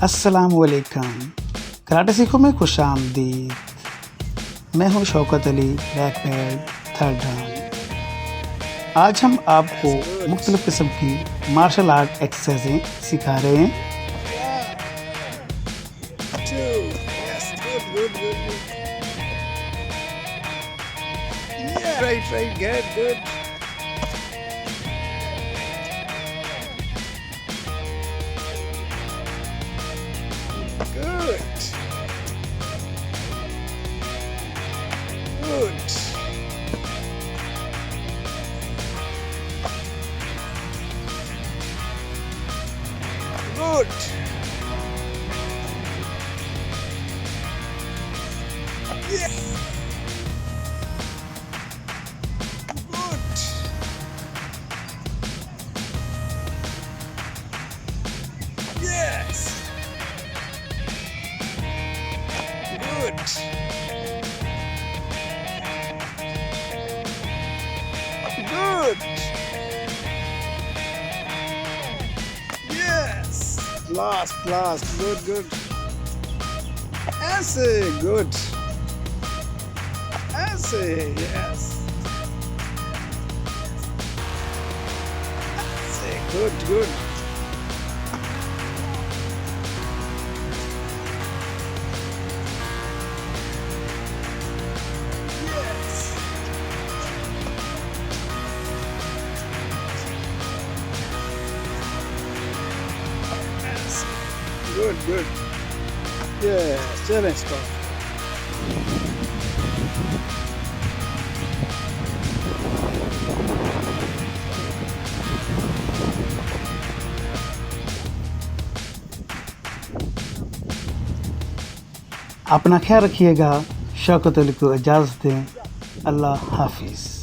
अस्सलामुअलैकुम। कराटे सीखो में खुश आमदीद। मैं हूँ Shaukat Ali, black belt, third dan. आज हम आपको मुख्तलिफ़ किस्म की मार्शल आर्ट एक्सरसाइजें सिखा रहे हैं। Right, good. Good. Yes. Yes. Good. Good. Yes. Last. Good. Essay. Good. Essay. Yes. Essay. Good. Yes. Good. Yes, challenge stop. अपना ख्याल रखिएगा। शौकत अली को इजाज़त दें। अल्लाह हाफिज़।